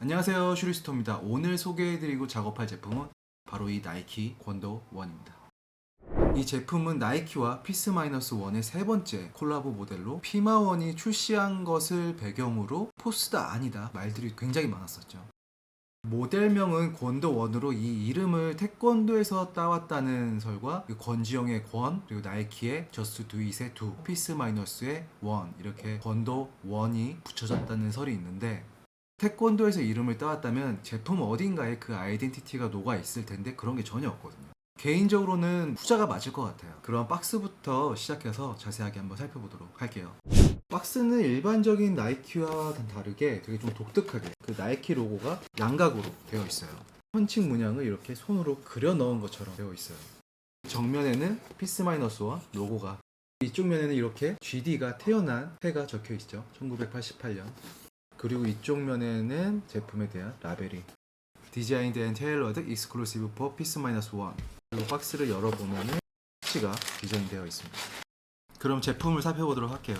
안녕하세요, 슈리스토입니다. 오늘 소개해드리고 작업할 제품은 바로 이 나이키 권도 1입니다. 이 제품은 나이키와 피스-1의 세 번째 콜라보 모델로 피마1이 출시한 것을 배경으로 포스다 아니다 말들이 굉장히 많았었죠. 모델명은 권도 1으로 이 이름을 태권도에서 따왔다는 설과 권지영의 권, 그리고 나이키의 저스트 두 잇의 두, 피스-의 원, 이렇게 권도 1이 붙여졌다는 설이 있는데, 태권도에서 이름을 따왔다면 제품 어딘가에 그 아이덴티티가 녹아 있을 텐데 그런 게 전혀 없거든요. 개인적으로는 후자가 맞을 것 같아요. 그럼 박스부터 시작해서 자세하게 한번 살펴보도록 할게요. 박스는 일반적인 나이키와 다르게 되게 좀 독특하게 그 나이키 로고가 양각으로 되어 있어요. 펀칭 문양을 이렇게 손으로 그려 넣은 것처럼 되어 있어요. 정면에는 피스-1 로고가, 이쪽 면에는 이렇게 GD가 태어난 해가 적혀 있죠. 1988년. 그리고 이쪽 면에는 제품에 대한 라벨이 Designed and Tailored Exclusive for Piece-1. 그리고 박스를 열어보면 패치가 디자인되어 있습니다. 그럼 제품을 살펴보도록 할게요.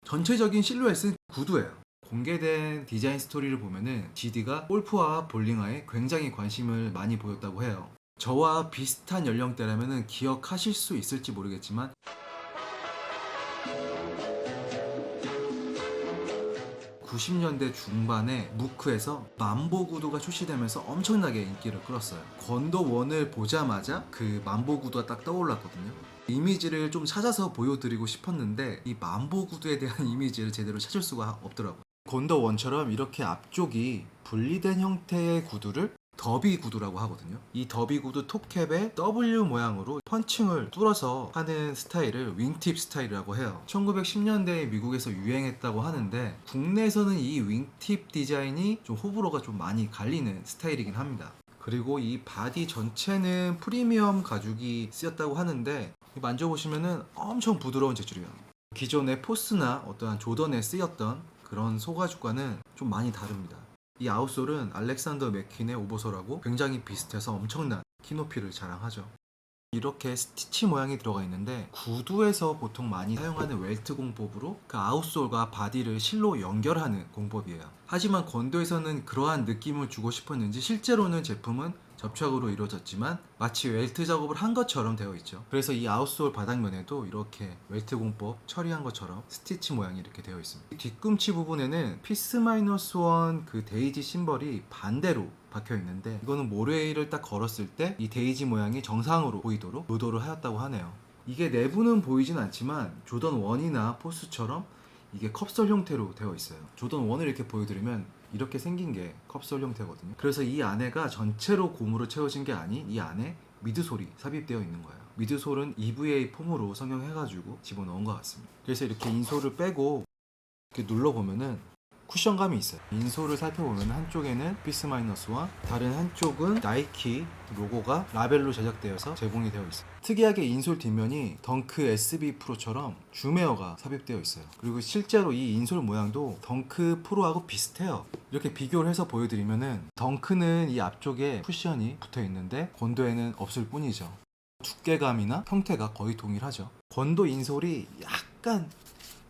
전체적인 실루엣은 구두예요. 공개된 디자인 스토리를 보면은 GD가 골프와 볼링화에 굉장히 관심을 많이 보였다고 해요. 저와 비슷한 연령대라면 기억하실 수 있을지 모르겠지만 90년대 중반에 무크에서 만보 구두가 출시되면서 엄청나게 인기를 끌었어요. 권도 1을 보자마자 그 만보 구두가 딱 떠올랐거든요. 이미지를 좀 찾아서 보여드리고 싶었는데 이 만보 구두에 대한 이미지를 제대로 찾을 수가 없더라고요. 권도 1처럼 이렇게 앞쪽이 분리된 형태의 구두를 더비 구두라고 하거든요. 이 더비 구두 톱캡에 W 모양으로 펀칭을 뚫어서 하는 스타일을 윙팁 스타일이라고 해요. 1910년대에 미국에서 유행했다고 하는데 국내에서는 이 윙팁 디자인이 좀 호불호가 좀 많이 갈리는 스타일이긴 합니다. 그리고 이 바디 전체는 프리미엄 가죽이 쓰였다고 하는데 만져보시면 엄청 부드러운 재질이에요. 기존의 포스나 어떠한 조던에 쓰였던 그런 소가죽과는 좀 많이 다릅니다. 이 아웃솔은 알렉산더 맥퀸의 오버솔하고 굉장히 비슷해서 엄청난 키높이를 자랑하죠. 이렇게 스티치 모양이 들어가 있는데 구두에서 보통 많이 사용하는 웰트 공법으로 그 아웃솔과 바디를 실로 연결하는 공법이에요. 하지만 권도에서는 그러한 느낌을 주고 싶었는지 실제로는 제품은 접착으로 이루어졌지만 마치 웰트 작업을 한 것처럼 되어 있죠. 그래서 이 아웃솔 바닥면에도 이렇게 웰트 공법 처리한 것처럼 스티치 모양이 이렇게 되어 있습니다. 뒤꿈치 부분에는 피스-1 그 데이지 심벌이 반대로 박혀 있는데 이거는 모래를 딱 걸었을 때 이 데이지 모양이 정상으로 보이도록 의도를 하였다고 하네요. 이게 내부는 보이진 않지만 조던 1이나 포스처럼 이게 컵솔 형태로 되어 있어요. 조던 1을 이렇게 보여드리면 이렇게 생긴 게 컵솔 형태거든요. 그래서 이 안에가 전체로 고무로 채워진 게 아닌 이 안에 미드솔이 삽입되어 있는 거예요. 미드솔은 EVA 폼으로 성형해가지고 집어넣은 것 같습니다. 그래서 이렇게 인솔을 빼고 이렇게 눌러보면은 쿠션감이 있어요. 인솔을 살펴보면 한쪽에는 피스-1와 다른 한쪽은 나이키 로고가 라벨로 제작되어서 제공이 되어 있어요. 특이하게 인솔 뒷면이 덩크 SB 프로처럼 줌웨어가 삽입되어 있어요. 그리고 실제로 이 인솔 모양도 덩크 프로하고 비슷해요. 이렇게 비교를 해서 보여드리면은 덩크는 이 앞쪽에 쿠션이 붙어 있는데 권도에는 없을 뿐이죠. 두께감이나 형태가 거의 동일하죠. 권도 인솔이 약간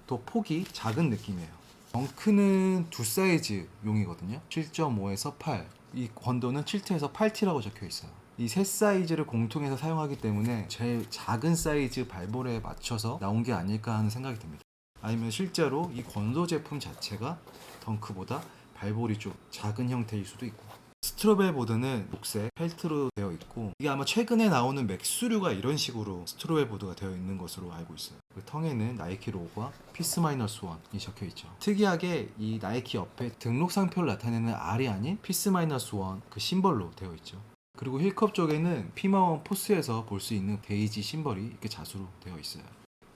더 폭이 작은 느낌이에요. 덩크는 두 사이즈 용이거든요. 7.5에서 8. 이 권도는 7T에서 8T라고 적혀 있어요. 이 세 사이즈를 공통해서 사용하기 때문에 제일 작은 사이즈 발볼에 맞춰서 나온 게 아닐까 하는 생각이 듭니다. 아니면 실제로 이 권도 제품 자체가 덩크보다 발볼이 좀 작은 형태일 수도 있고. 스트로벨 보드는 녹색 펠트로 되어 있고 이게 아마 최근에 나오는 맥스류가 이런 식으로 스트로벨 보드가 되어 있는 것으로 알고 있어요. 그 텅에는 나이키 로고와 피스-1이 적혀 있죠. 특이하게 이 나이키 옆에 등록 상표를 나타내는 R이 아닌 피스-1 그 심벌로 되어 있죠. 그리고 힐컵 쪽에는 피마1 포스에서 볼 수 있는 데이지 심벌이 이렇게 자수로 되어 있어요.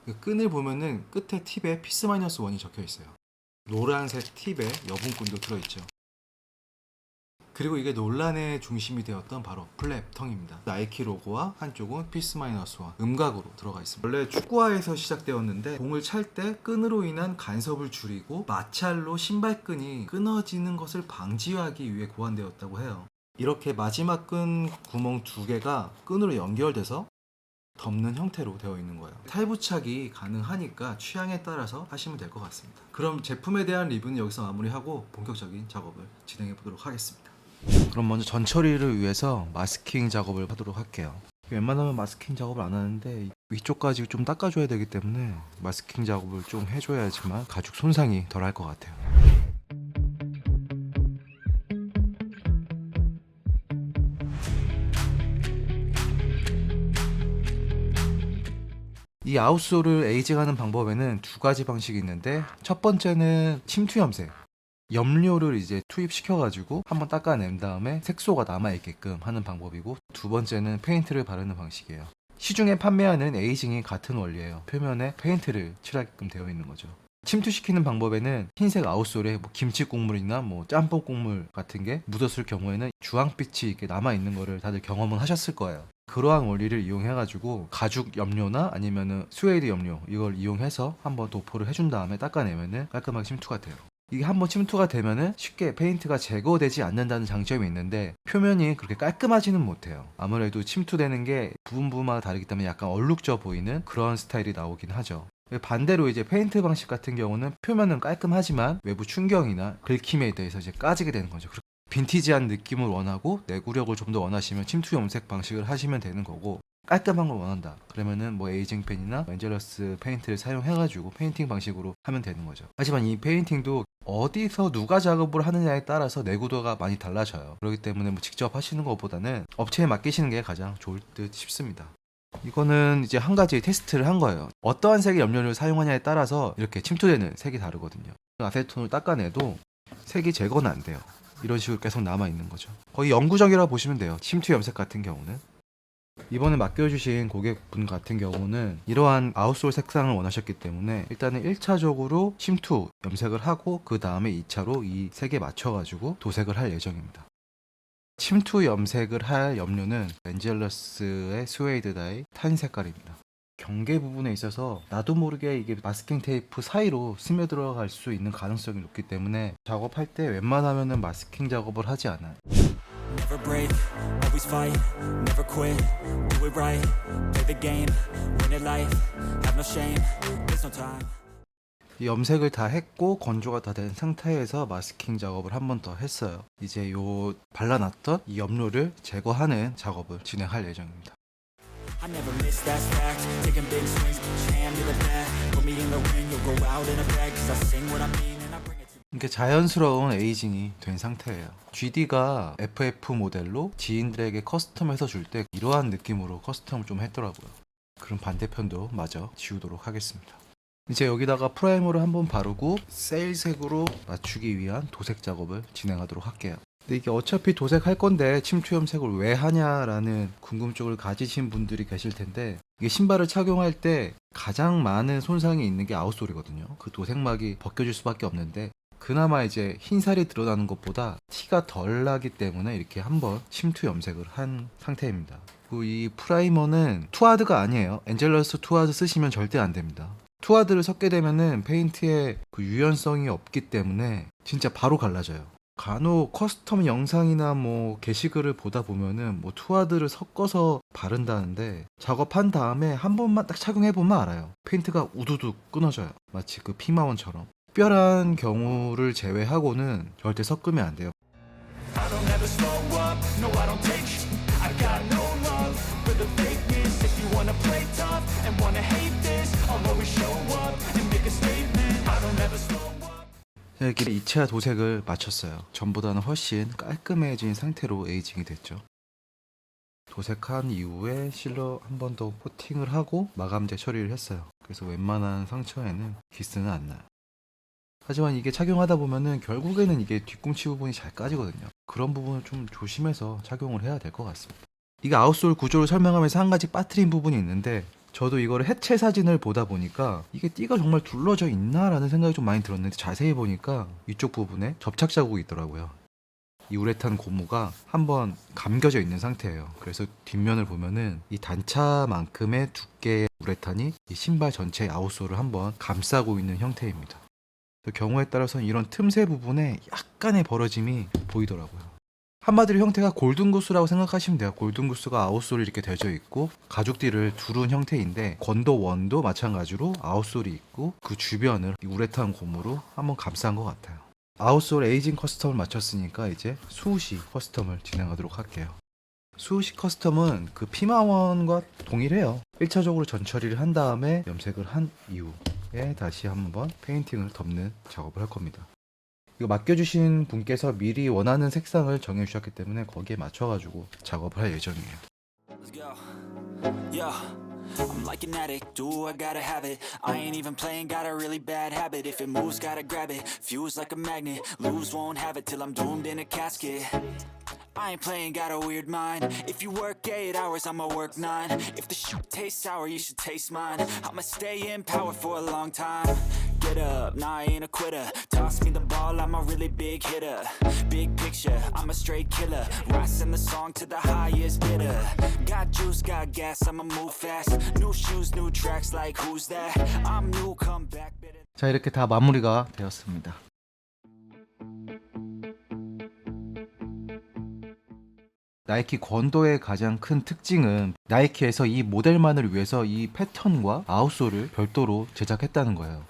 그 끈을 보면은 끝에 팁에 피스-1이 적혀 있어요. 노란색 팁에 여분끈도 들어있죠. 그리고 이게 논란의 중심이 되었던 바로 플랩텅입니다. 나이키 로고와 한쪽은 피스-1 음각으로 들어가 있습니다. 원래 축구화에서 시작되었는데 공을 찰 때 끈으로 인한 간섭을 줄이고 마찰로 신발끈이 끊어지는 것을 방지하기 위해 고안되었다고 해요. 이렇게 마지막 끈 구멍 두 개가 끈으로 연결돼서 덮는 형태로 되어 있는 거예요. 탈부착이 가능하니까 취향에 따라서 하시면 될 것 같습니다. 그럼 제품에 대한 리뷰는 여기서 마무리하고 본격적인 작업을 진행해 보도록 하겠습니다. 그럼 먼저 전 처리를 위해서 마스킹 작업을 하도록 할게요. 웬만하면 마스킹 작업을 안 하는데 위쪽까지 좀 닦아줘야 되기 때문에 마스킹 작업을 좀 해줘야지만 가죽 손상이 덜 할 것 같아요. 이 아웃솔을 에이징하는 방법에는 두 가지 방식이 있는데, 첫 번째는 침투 염색, 염료를 이제 투입시켜가지고 한번 닦아낸 다음에 색소가 남아있게끔 하는 방법이고, 두 번째는 페인트를 바르는 방식이에요. 시중에 판매하는 에이징이 같은 원리예요. 표면에 페인트를 칠하게끔 되어 있는 거죠. 침투시키는 방법에는 흰색 아웃솔에 뭐 김치 국물이나 뭐 짬뽕 국물 같은 게 묻었을 경우에는 주황빛이 이렇게 남아있는 거를 다들 경험은 하셨을 거예요. 그러한 원리를 이용해가지고 가죽 염료나 아니면은 스웨이드 염료 이걸 이용해서 한번 도포를 해준 다음에 닦아내면은 깔끔하게 침투가 돼요. 이게 한번 침투가 되면은 쉽게 페인트가 제거되지 않는다는 장점이 있는데, 표면이 그렇게 깔끔하지는 못해요. 아무래도 침투되는 게 부분마다 다르기 때문에 약간 얼룩져 보이는 그런 스타일이 나오긴 하죠. 반대로 이제 페인트 방식 같은 경우는 표면은 깔끔하지만 외부 충격이나 긁힘에 대해서 이제 까지게 되는 거죠. 빈티지한 느낌을 원하고 내구력을 좀 더 원하시면 침투 염색 방식을 하시면 되는 거고, 깔끔한 걸 원한다 그러면은 뭐 에이징 펜이나 엔젤러스 페인트를 사용해가지고 페인팅 방식으로 하면 되는 거죠. 하지만 이 페인팅도 어디서 누가 작업을 하느냐에 따라서 내구도가 많이 달라져요. 그렇기 때문에 뭐 직접 하시는 것보다는 업체에 맡기시는 게 가장 좋을 듯 싶습니다. 이거는 이제 한 가지 테스트를 한 거예요. 어떠한 색의 염료를 사용하냐에 따라서 이렇게 침투되는 색이 다르거든요. 아세톤을 닦아내도 색이 제거는 안 돼요. 이런 식으로 계속 남아있는 거죠. 거의 영구적이라고 보시면 돼요. 침투 염색 같은 경우는. 이번에 맡겨주신 고객분 같은 경우는 이러한 아웃솔 색상을 원하셨기 때문에 일단은 1차적으로 침투 염색을 하고 그 다음에 2차로 이 색에 맞춰가지고 도색을 할 예정입니다. 침투 염색을 할 염료는 엔젤러스의 스웨이드 다이 탄 색깔입니다. 경계 부분에 있어서 나도 모르게 이게 마스킹 테이프 사이로 스며들어갈 수 있는 가능성이 높기 때문에 작업할 때 웬만하면은 마스킹 작업을 하지 않아요. Never break, always fight, never quit, do it right, play the game, win it life, have no shame, there's no time. 이 염색을 다 했고 건조가 다 된 상태에서 마스킹 작업을 한 번 더 했어요. 이제 요 발라놨던 이 염료를 제거하는 작업을 진행할 예정입니다. I never miss, that's fact, taking big swings, put your hand to the bat, put me in the ring, you'll go out in a bag, cause I sing what I mean and I bring it to 이렇게 자연스러운 에이징이 된 상태예요. GD가 FF 모델로 지인들에게 커스텀해서 줄 때 이러한 느낌으로 커스텀을 좀 했더라고요. 그럼 반대편도 마저 지우도록 하겠습니다. 이제 여기다가 프라이머를 한번 바르고 세일색으로 맞추기 위한 도색 작업을 진행하도록 할게요. 근데 이게 어차피 도색할 건데 침투 염색을 왜 하냐라는 궁금증을 가지신 분들이 계실 텐데, 이게 신발을 착용할 때 가장 많은 손상이 있는 게 아웃솔이거든요. 그 도색막이 벗겨질 수밖에 없는데, 그나마 이제 흰살이 드러나는 것보다 티가 덜 나기 때문에 이렇게 한번 침투 염색을 한 상태입니다. 그리고 이 프라이머는 투하드가 아니에요. 엔젤러스 투하드 쓰시면 절대 안 됩니다. 투하드를 섞게 되면은 페인트에 그 유연성이 없기 때문에 진짜 바로 갈라져요. 간혹 커스텀 영상이나 뭐 게시글을 보다 보면은 뭐 투하드를 섞어서 바른다는데, 작업한 다음에 한 번만 딱 착용해보면 알아요. 페인트가 우두둑 끊어져요. 마치 그 피마원처럼. 특별한 경우를 제외하고는 절대 섞으면 안 돼요. I don't ever slow up, no I don't take sh- I got no love for the fakeness. If you wanna play tough and wanna hate this, I'll always show up and make a statement. I don't ever slow up. 이렇게 2차 도색을 마쳤어요. 전보다는 훨씬 깔끔해진 상태로 에이징이 됐죠. 도색한 이후에 실러 한 번 더 코팅을 하고 마감제 처리를 했어요. 그래서 웬만한 상처에는 기스는 안 나요. 하지만 이게 착용하다 보면은 결국에는 이게 뒤꿈치 부분이 잘 까지거든요. 그런 부분을 좀 조심해서 착용을 해야 될 것 같습니다. 이게 아웃솔 구조를 설명하면서 한 가지 빠뜨린 부분이 있는데, 저도 이거를 해체 사진을 보다 보니까 이게 띠가 정말 둘러져 있나라는 생각이 좀 많이 들었는데, 자세히 보니까 이쪽 부분에 접착 자국이 있더라고요. 이 우레탄 고무가 한번 감겨져 있는 상태예요. 그래서 뒷면을 보면은 이 단차만큼의 두께의 우레탄이 이 신발 전체의 아웃솔을 한번 감싸고 있는 형태입니다. 경우에 따라서는 이런 틈새 부분에 약간의 벌어짐이 보이더라고요. 한마디로 형태가 골든구스라고 생각하시면 돼요. 골든구스가 아웃솔이 이렇게 되어 있고 가죽띠를 두른 형태인데 건도 원도 마찬가지로 아웃솔이 있고 그 주변을 우레탄 고무로 한번 감싼 것 같아요. 아웃솔 에이징 커스텀을 마쳤으니까 이제 수우시 커스텀을 진행하도록 할게요. 수우시 커스텀은 그 피마원과 동일해요. 1차적으로 전처리를 한 다음에 염색을 한 이후에 다시 한번 페인팅을 덮는 작업을 할 겁니다. 이거 맡겨주신 분께서 미리 원하는 색상을 정해주셨기 때문에 거기에 맞춰가지고 작업을 할 예정이에요. Let's go. Yeah. I'm like an addict, do I gotta have it. I ain't even playing, got a really bad habit. If it moves, gotta grab it. Fuse like a magnet, lose, won't have it till I'm doomed in a casket. I ain't playing, got a weird mind. If you work 8 hours, I'ma work 9. If the shit tastes sour, you should taste mine. I'ma stay in power for a long time. Get up, nah, I ain't a quitter. Toss me the ball, I'm a really big hitter. Big picture, I'm a straight killer. Rising the song to the highest bidder. Got juice, got gas, I'ma move fast. New shoes, new tracks, like who's that? I'm new, come back, better. 자, 이렇게 다 마무리가 되었습니다. 나이키 권도의 가장 큰 특징은 나이키에서 이 모델만을 위해서 이 패턴과 아웃솔을 별도로 제작했다는 거예요.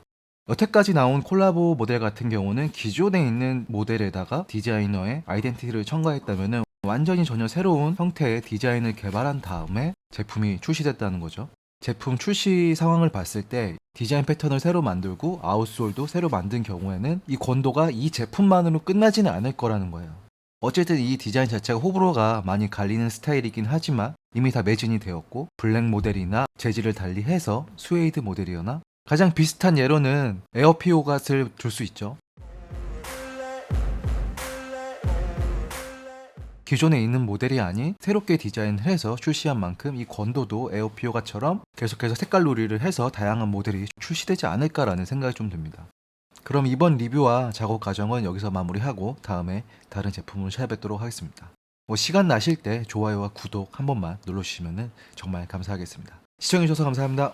여태까지 나온 콜라보 모델 같은 경우는 기존에 있는 모델에다가 디자이너의 아이덴티티를 첨가했다면 완전히 전혀 새로운 형태의 디자인을 개발한 다음에 제품이 출시됐다는 거죠. 제품 출시 상황을 봤을 때 디자인 패턴을 새로 만들고 아웃솔도 새로 만든 경우에는 이 권도가 이 제품만으로 끝나지는 않을 거라는 거예요. 어쨌든 이 디자인 자체가 호불호가 많이 갈리는 스타일이긴 하지만 이미 다 매진이 되었고 블랙 모델이나 재질을 달리해서 스웨이드 모델이거나 가장 비슷한 예로는 에어피오갓을 줄 수 있죠. 기존에 있는 모델이 아닌 새롭게 디자인을 해서 출시한 만큼 이 권도도 에어피오갓처럼 계속해서 색깔 놀이를 해서 다양한 모델이 출시되지 않을까라는 생각이 좀 듭니다. 그럼 이번 리뷰와 작업 과정은 여기서 마무리하고 다음에 다른 제품을 찾아뵙도록 하겠습니다. 시간 나실 때 좋아요와 구독 한 번만 눌러주시면 정말 감사하겠습니다. 시청해주셔서 감사합니다.